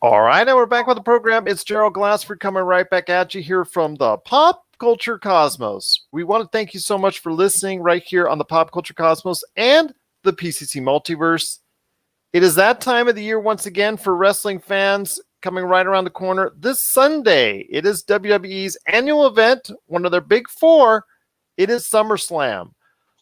All right, and we're back with the program. It's Gerald Glassford coming right back at you here from the Pop Culture Cosmos. We want to thank you so much for listening right here on the Pop Culture Cosmos and the PCC Multiverse. It is that time of the year once again for wrestling fans coming right around the corner. This Sunday, it is WWE's annual event, one of their big four. It is SummerSlam.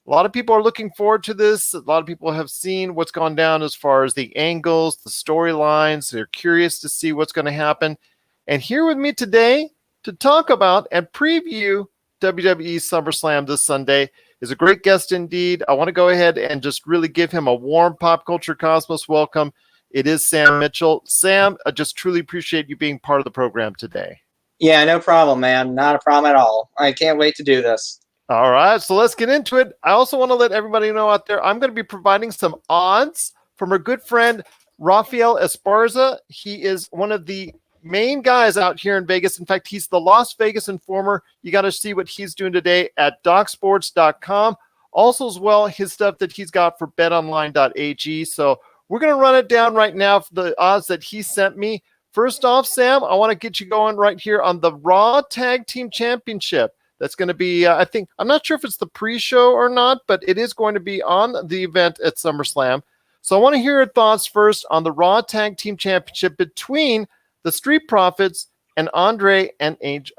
A lot of people are looking forward to this. A lot of people have seen what's gone down as far as the angles, the storylines. They're curious to see what's going to happen. And here with me today to talk about and preview WWE SummerSlam this Sunday is a great guest indeed. I want to go ahead and just really give him a warm Pop Culture Cosmos welcome. It is Sam Mitchell. Sam, I just truly appreciate you being part of the program today. Yeah, no problem, man. Not a problem at all. I can't wait to do this. All right, so let's get into it. I also want to let everybody know out there, I'm going to be providing some odds from our good friend, Rafael Esparza. He is one of the main guys out here in Vegas. In fact, he's the Las Vegas Informer. You got to see what he's doing today at DocSports.com. Also, as well, his stuff that he's got for betonline.ag. So we're going to run it down right now for the odds that he sent me. First off, Sam, I want to get you going right here on the Raw Tag Team Championship. That's going to be, I'm not sure if it's the pre-show or not, but it is going to be on the event at SummerSlam. So I want to hear your thoughts first on the Raw Tag Team Championship between the Street Profits and Andrade and Angel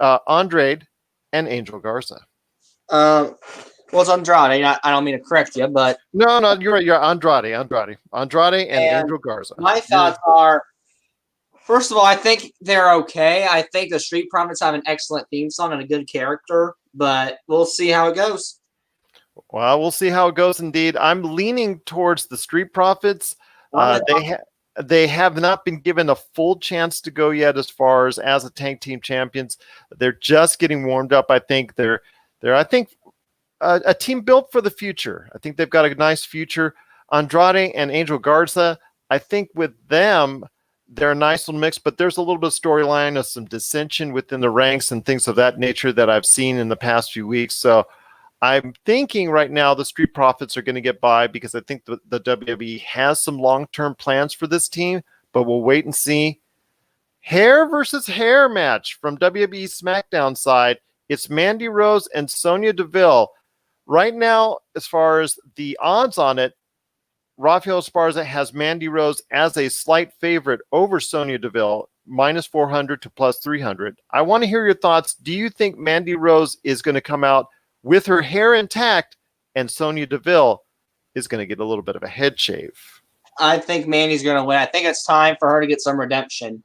Garza. Well, it's Andrade. I don't mean to correct you, but No, you're right. You're Andrade and Angel Garza. My thoughts are, first of all, I think they're okay. I think the Street Profits have an excellent theme song and a good character, but we'll see how it goes. Well, we'll see how it goes indeed. I'm leaning towards the Street Profits. They have not been given a full chance to go yet as far as a tag team champions. They're just getting warmed up. I think they're a team built for the future. I think they've got a nice future. Andrade and Angel Garza, I think with them, they're a nice little mix, but there's a little bit of storyline of some dissension within the ranks and things of that nature that I've seen in the past few weeks. So I'm thinking right now the Street Profits are going to get by because I think the WWE has some long-term plans for this team, but we'll wait and see. Hair versus hair match from WWE SmackDown side. It's Mandy Rose and Sonya Deville. Right now, as far as the odds on it, Rafael Esparza has Mandy Rose as a slight favorite over Sonya Deville, minus 400 to plus 300. I want to hear your thoughts. Do you think Mandy Rose is going to come out with her hair intact and Sonya Deville is going to get a little bit of a head shave? I think Mandy's going to win. I think it's time for her to get some redemption.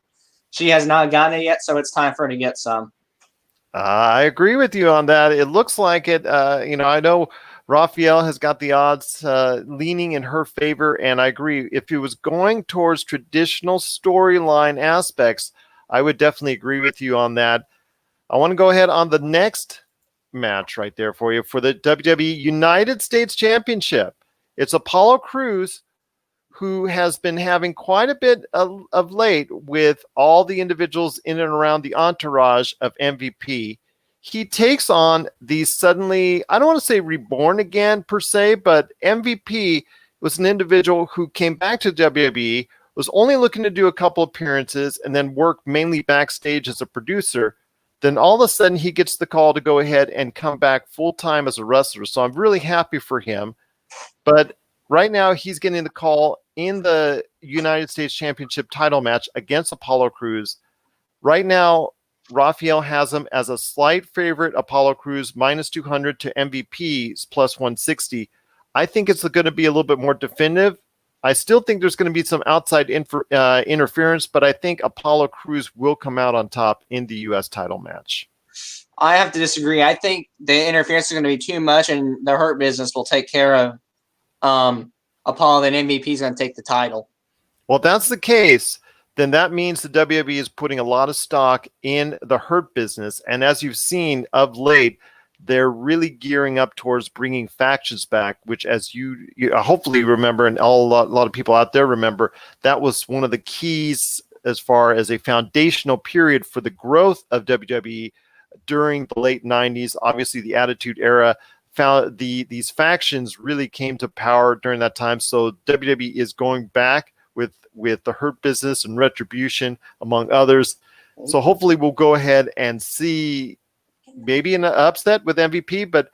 She has not gotten it yet, so it's time for her to get some. I agree with you on that. It looks like it. I know Rafael has got the odds leaning in her favor, and I agree. If he was going towards traditional storyline aspects, I would definitely agree with you on that. I want to go ahead on the next match right there for you for the WWE United States Championship. It's Apollo Crews, who has been having quite a bit of late with all the individuals in and around the entourage of MVP. He takes on the suddenly, I don't want to say reborn again per se, but MVP was an individual who came back to WWE, was only looking to do a couple appearances and then work mainly backstage as a producer. Then all of a sudden he gets the call to go ahead and come back full-time as a wrestler. So I'm really happy for him. But right now he's getting the call in the United States Championship title match against Apollo Crews. Right now, Rafael has him as a slight favorite, Apollo Crews, minus 200 to MVP's plus 160. I think it's going to be a little bit more definitive. I still think there's going to be some outside interference, but I think Apollo Crews will come out on top in the U.S. title match. I have to disagree. I think the interference is going to be too much, and the Hurt Business will take care of Apollo, then MVP is going to take the title. Well, if that's the case, then that means the WWE is putting a lot of stock in the Hurt Business. And as you've seen of late, they're really gearing up towards bringing factions back, which as you hopefully remember, and a lot of people out there remember, that was one of the keys as far as a foundational period for the growth of WWE during the late 90s. Obviously, the Attitude Era found these factions really came to power during that time. So WWE is going back with with the Hurt Business and Retribution, among others. So hopefully we'll go ahead and see maybe an upset with MVP, but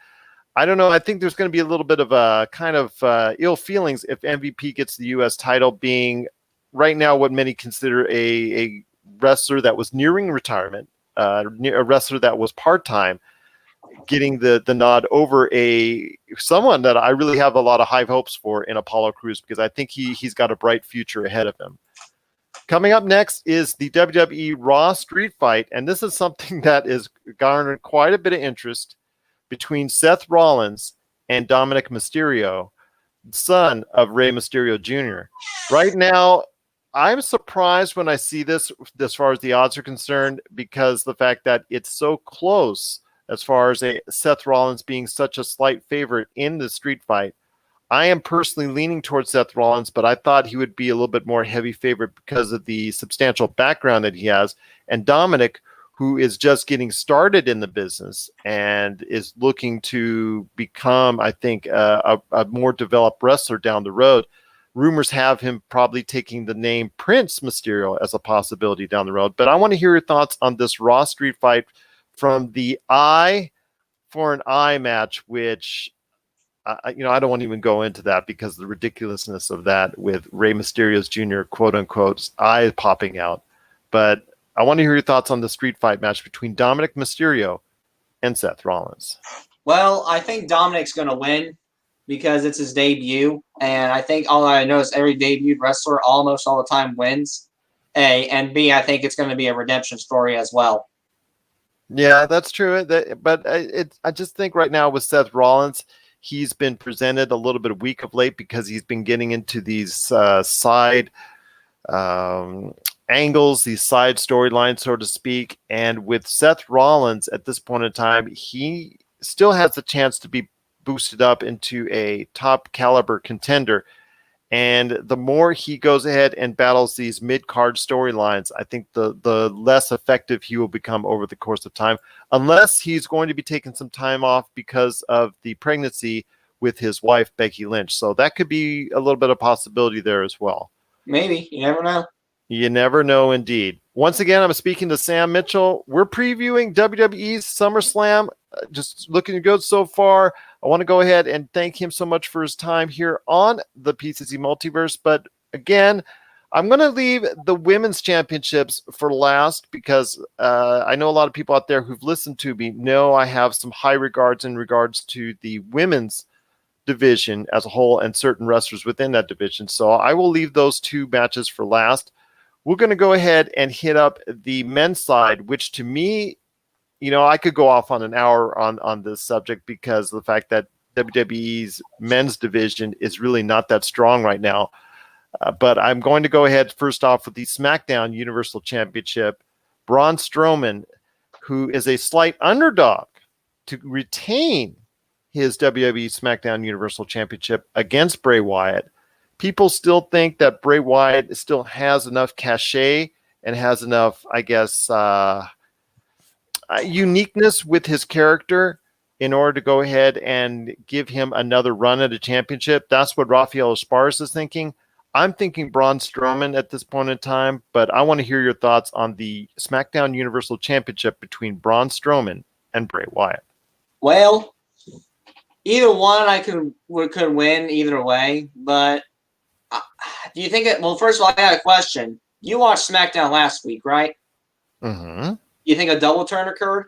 I don't know. I think there's going to be a little bit of a kind of ill feelings if MVP gets the U.S. title, being right now what many consider a wrestler that was nearing retirement, a wrestler that was part-time, getting the nod over someone that I really have a lot of high hopes for in Apollo Crews, because I think he's got a bright future ahead of him. Coming up next is the WWE Raw Street Fight, and this is something that is garnered quite a bit of interest between Seth Rollins and Dominic Mysterio, son of Rey Mysterio Jr. Right now, I'm surprised when I see this as far as the odds are concerned, because the fact that it's so close as far as Seth Rollins being such a slight favorite in the street fight. I am personally leaning towards Seth Rollins, but I thought he would be a little bit more heavy favorite because of the substantial background that he has. And Dominic, who is just getting started in the business and is looking to become, I think, a more developed wrestler down the road. Rumors have him probably taking the name Prince Mysterio as a possibility down the road. But I want to hear your thoughts on this Raw Street Fight from the eye for an eye match, which, I don't want to even go into that because of the ridiculousness of that with Rey Mysterio's Jr., quote unquote, eye popping out. But I want to hear your thoughts on the street fight match between Dominic Mysterio and Seth Rollins. Well, I think Dominic's going to win because it's his debut. And I think all I know is every debuted wrestler almost all the time wins. A, and B, I think it's going to be a redemption story as well. Yeah, that's true. But I just think right now with Seth Rollins, he's been presented a little bit weak of late because he's been getting into these side angles, these side storylines, so to speak. And with Seth Rollins at this point in time, he still has the chance to be boosted up into a top caliber contender. And the more he goes ahead and battles these mid-card storylines, I think the less effective he will become over the course of time, unless he's going to be taking some time off because of the pregnancy with his wife, Becky Lynch. So that could be a little bit of possibility there as well. Maybe. You never know. You never know, indeed. Once again, I'm speaking to Sam Mitchell. We're previewing WWE Summerslam. Just looking good so far. I want to go ahead and thank him so much for his time here on the PCC Multiverse. But again, I'm going to leave the women's championships for last because I know a lot of people out there who've listened to me know I have some high regards in regards to the women's division as a whole and certain wrestlers within that division. So I will leave those two matches for last. We're going to go ahead and hit up the men's side, which to me, I could go off on an hour on this subject because of the fact that WWE's men's division is really not that strong right now. But I'm going to go ahead first off with the SmackDown Universal Championship. Braun Strowman, who is a slight underdog to retain his WWE SmackDown Universal Championship against Bray Wyatt. People still think that Bray Wyatt still has enough cachet and has enough, I guess, uniqueness with his character in order to go ahead and give him another run at a championship. That's what Rafael Esparza is thinking. I'm thinking Braun Strowman at this point in time, but I want to hear your thoughts on the SmackDown Universal Championship between Braun Strowman and Bray Wyatt. Well, either one could win either way, but do you think it? Well, first of all, I got a question. You watched SmackDown last week, right? Mm-hmm. You think a double turn occurred?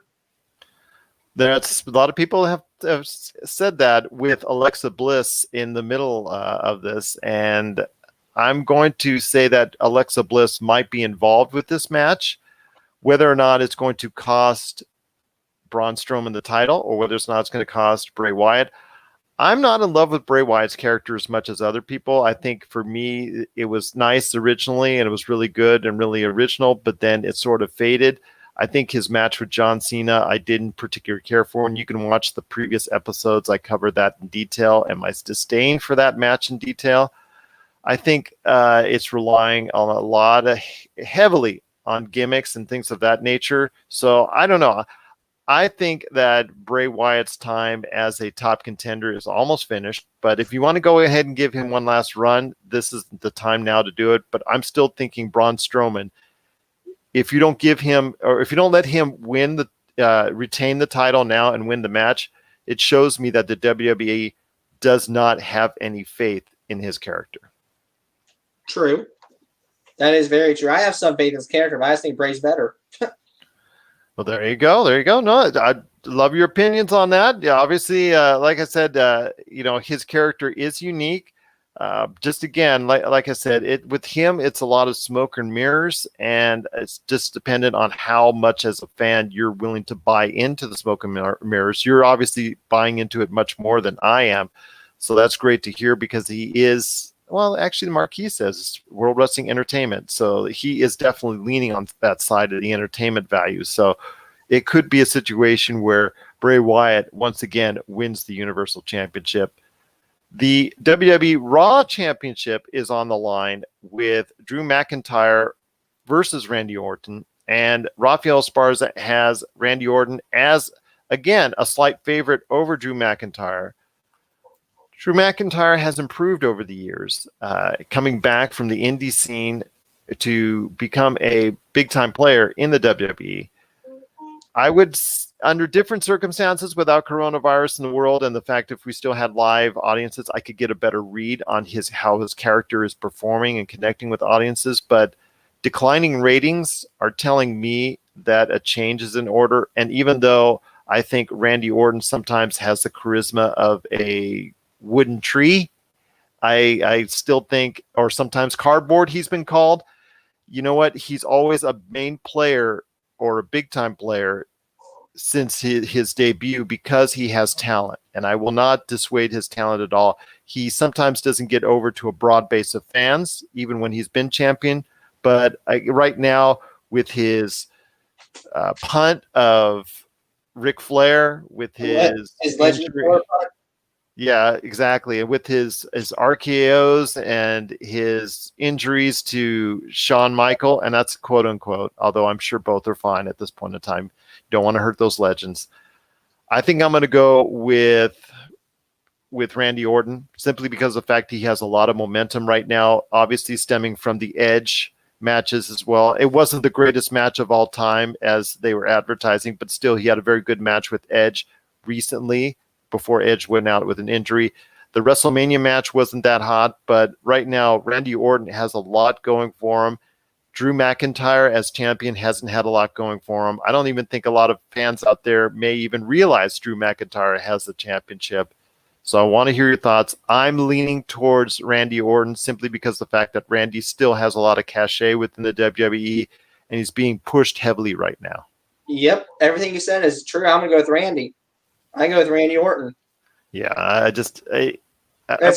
There's a lot of people have said that with Alexa Bliss in the middle of this, and I'm going to say that Alexa Bliss might be involved with this match. Whether or not it's going to cost Braun Strowman the title or whether it's not it's going to cost Bray Wyatt, I'm not in love with Bray Wyatt's character as much as other people. I think for me, it was nice originally and it was really good and really original, but then it sort of faded. I think his match with John Cena, I didn't particularly care for, and you can watch the previous episodes. I covered that in detail and my disdain for that match in detail. I think it's relying on a lot of heavily on gimmicks and things of that nature. So I don't know. I think that Bray Wyatt's time as a top contender is almost finished. But if you want to go ahead and give him one last run, this is the time now to do it. But I'm still thinking Braun Strowman. If you don't give him, or if you don't let him win retain the title now and win the match, it shows me that the WWE does not have any faith in his character. True. That is very true. I have some faith in his character, but I just think Bray's better. Well, there you go. There you go. No, I love your opinions on that. Yeah, obviously, like I said, his character is unique. Just again, like I said, with him, it's a lot of smoke and mirrors, and it's just dependent on how much as a fan you're willing to buy into the smoke and mirrors. You're obviously buying into it much more than I am. So that's great to hear, because he is, well, actually the marquee says it's World Wrestling Entertainment. So he is definitely leaning on that side of the entertainment value. So it could be a situation where Bray Wyatt once again wins the Universal Championship. The WWE Raw Championship is on the line with Drew McIntyre versus Randy Orton. And Rafael Esparza has Randy Orton as, again, a slight favorite over Drew McIntyre. Drew McIntyre has improved over the years, coming back from the indie scene to become a big-time player in the WWE. I would, under different circumstances, without coronavirus in the world and the fact if we still had live audiences, I could get a better read on how his character is performing and connecting with audiences. But declining ratings are telling me that a change is in order. And even though I think Randy Orton sometimes has the charisma of a wooden tree, I still think, or sometimes cardboard he's been called, you know what, he's always a main player or a big time player since his debut, because he has talent, and I will not dissuade his talent at all. He sometimes doesn't get over to a broad base of fans even when he's been champion, but right now with his punt of Ric Flair, with his legendary, yeah, exactly. And with his RKOs and his injuries to Shawn Michael, and that's quote unquote, although I'm sure both are fine at this point in time. Don't want to hurt those legends. I think I'm going to go with Randy Orton, simply because of the fact he has a lot of momentum right now, obviously stemming from the Edge matches as well. It wasn't the greatest match of all time as they were advertising, but still he had a very good match with Edge recently, before Edge went out with an injury. The WrestleMania match wasn't that hot, but right now Randy Orton has a lot going for him. Drew McIntyre as champion hasn't had a lot going for him. I don't even think a lot of fans out there may even realize Drew McIntyre has the championship. So I want to hear your thoughts. I'm leaning towards Randy Orton simply because of the fact that Randy still has a lot of cachet within the WWE, and he's being pushed heavily right now. Yep, everything you said is true. I'm going to go with Randy. I go with Randy Orton. Yeah, that's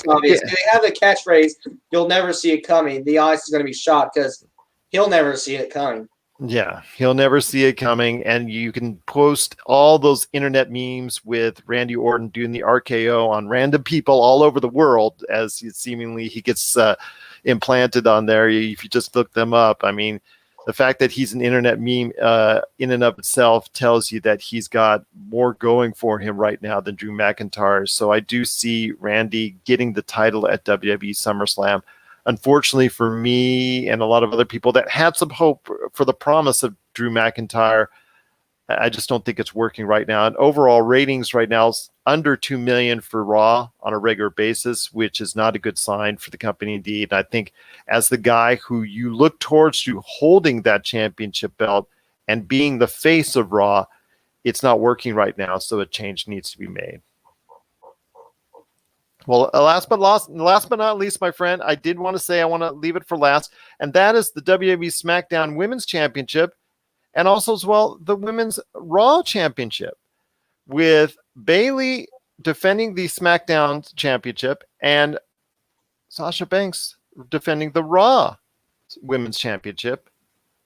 obvious. They have the catchphrase, "You'll never see it coming." The audience is going to be shocked because he'll never see it coming. Yeah, he'll never see it coming. And you can post all those internet memes with Randy Orton doing the RKO on random people all over the world as seemingly he gets implanted on there. If you just look them up, I mean, the fact that he's an internet meme in and of itself tells you that he's got more going for him right now than Drew McIntyre. So I do see Randy getting the title at WWE SummerSlam. Unfortunately for me and a lot of other people that had some hope for the promise of Drew McIntyre, I just don't think it's working right now. And overall ratings right now is under 2 million for Raw on a regular basis, which is not a good sign for the company indeed. And I think as the guy who you look towards to holding that championship belt and being the face of Raw, it's not working right now. So a change needs to be made. Well, last but not least, my friend, I did want to say I want to leave it for last, and that is the WWE SmackDown Women's Championship, and also as well the Women's Raw Championship, with Bayley defending the SmackDown Championship and Sasha Banks defending the Raw Women's Championship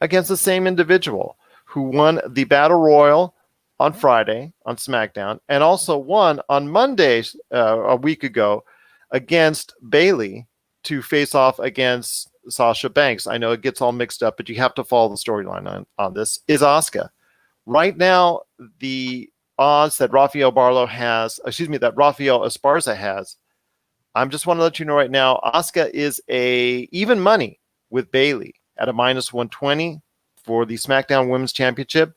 against the same individual who won the Battle Royal on Friday on SmackDown, and also won on Monday a week ago against Bayley to face off against Sasha Banks. I know it gets all mixed up, but you have to follow the storyline on this. Is Asuka. Right now, the odds that Rafael Esparza has, I'm just want to let you know right now, Asuka is a even money with Bayley at a -120 for the SmackDown Women's Championship.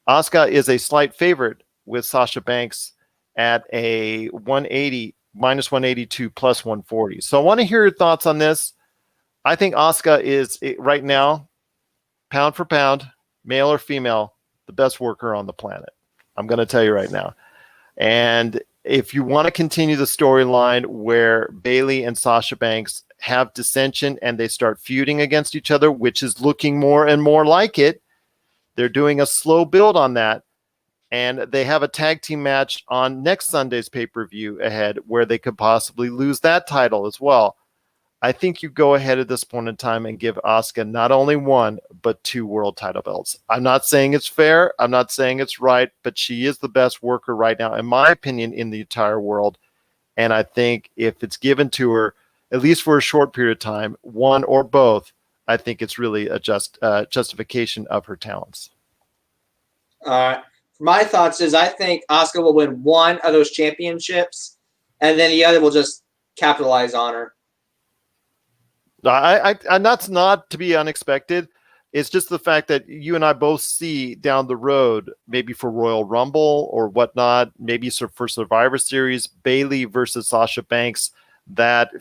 Asuka is a slight favorite with Sasha Banks at a 180, -182 +140. So I want to hear your thoughts on this. I think Asuka is right now, pound for pound, male or female, the best worker on the planet. I'm going to tell you right now. And if you want to continue the storyline where Bayley and Sasha Banks have dissension and they start feuding against each other, which is looking more and more like it, they're doing a slow build on that. And they have a tag team match on next Sunday's pay-per-view ahead where they could possibly lose that title as well. I think you go ahead at this point in time and give Asuka not only one, but 2 world title belts. I'm not saying it's fair. I'm not saying it's right, but she is the best worker right now, in my opinion, in the entire world. And I think if it's given to her, at least for a short period of time, one or both, I think it's really a justification of her talents. My thoughts is I think Asuka will win one of those championships, and then the other will just capitalize on her. And that's not to be unexpected. It's just the fact that you and I both see down the road, maybe for Royal Rumble or whatnot, maybe for Survivor Series, Bayley versus Sasha Banks, that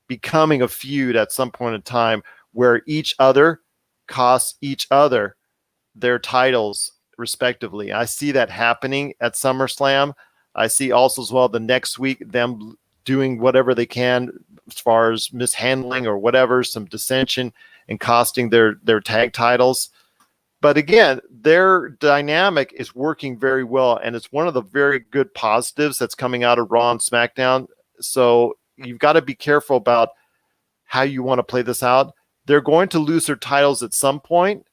becoming a feud at some point in time where each other costs each other their titles respectively. I see that happening at SummerSlam. I see also as well the next week them doing whatever they can as far as mishandling or whatever, some dissension and costing their tag titles. But again, their dynamic is working very well, and it's one of the very good positives that's coming out of Raw and SmackDown. So you've got to be careful about how you want to play this out. They're going to lose their titles at some point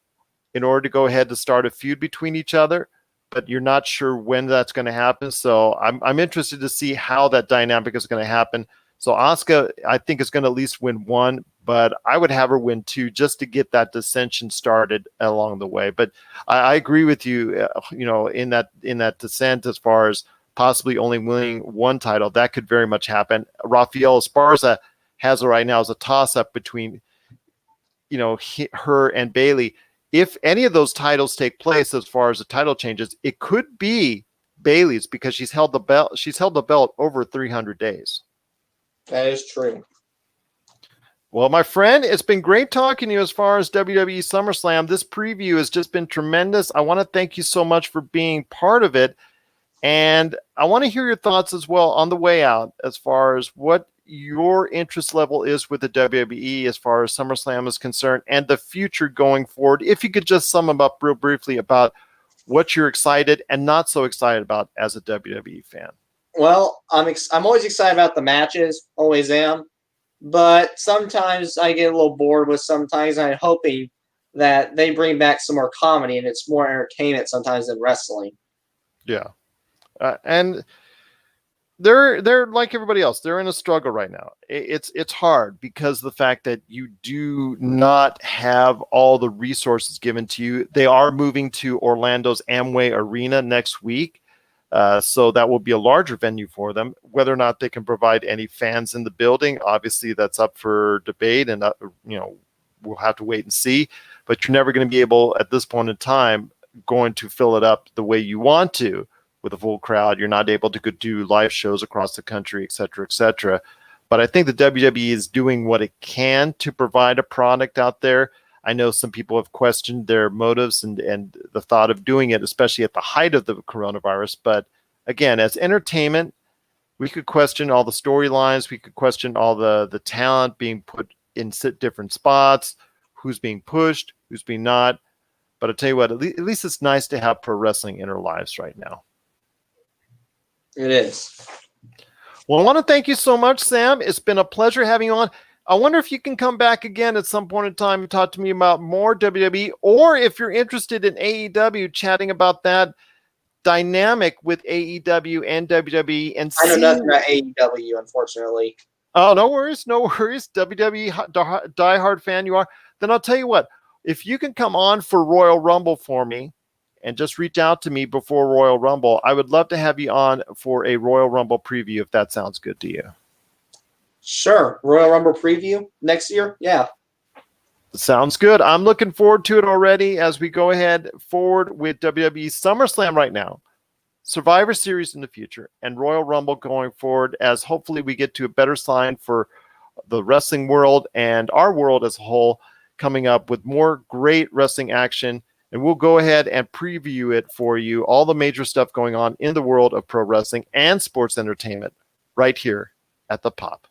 in order to go ahead to start a feud between each other, but you're not sure when that's going to happen. So I'm interested to see how that dynamic is going to happen. So Asuka, I think, is going to at least win one, but I would have her win 2 just to get that dissension started along the way. But I agree with you, in that dissent as far as possibly only winning one title. That could very much happen. Rafael Esparza has it right now as a toss-up between, her and Bayley. If any of those titles take place as far as the title changes, it could be Bayley's because she's held the belt. She's held the belt over 300 days. That is true. Well, my friend, it's been great talking to you as far as WWE SummerSlam. This preview has just been tremendous. I want to thank you so much for being part of it. And I want to hear your thoughts as well on the way out as far as what your interest level is with the WWE as far as SummerSlam is concerned and the future going forward. If you could just sum them up real briefly about what you're excited and not so excited about as a WWE fan. Well, I'm always excited about the matches, always am. But sometimes I get a little bored with sometimes. I'm hoping that they bring back some more comedy and it's more entertainment sometimes than wrestling. Yeah. And they're like everybody else. They're in a struggle right now. It's hard because the fact that you do not have all the resources given to you. They are moving to Orlando's Amway Arena next week. So that will be a larger venue for them. Whether or not they can provide any fans in the building, obviously that's up for debate, and we'll have to wait and see. But you're never going to be able, at this point in time, going to fill it up the way you want to with a full crowd. You're not able to do live shows across the country, et cetera, et cetera. But I think the WWE is doing what it can to provide a product out there. I know some people have questioned their motives and the thought of doing it, especially at the height of the coronavirus. But again, as entertainment, we could question all the storylines. We could question all the talent being put in different spots, who's being pushed, who's being not. But I'll tell you what, at least it's nice to have pro wrestling in our lives right now. It is. Well, I want to thank you so much, Sam. It's been a pleasure having you on. I wonder if you can come back again at some point in time and talk to me about more WWE, or if you're interested in AEW, chatting about that dynamic with AEW and WWE. And I know nothing about AEW, unfortunately. Oh, no worries, no worries. WWE diehard fan you are. Then I'll tell you what, if you can come on for Royal Rumble for me and just reach out to me before Royal Rumble. I would love to have you on for a Royal Rumble preview if that sounds good to you. Sure. Royal Rumble preview next year? Yeah. Sounds good. I'm looking forward to it already as we go ahead forward with WWE SummerSlam right now, Survivor Series in the future, and Royal Rumble going forward, as hopefully we get to a better sign for the wrestling world and our world as a whole, coming up with more great wrestling action. And we'll go ahead and preview it for you, all the major stuff going on in the world of pro wrestling and sports entertainment right here at The Pop.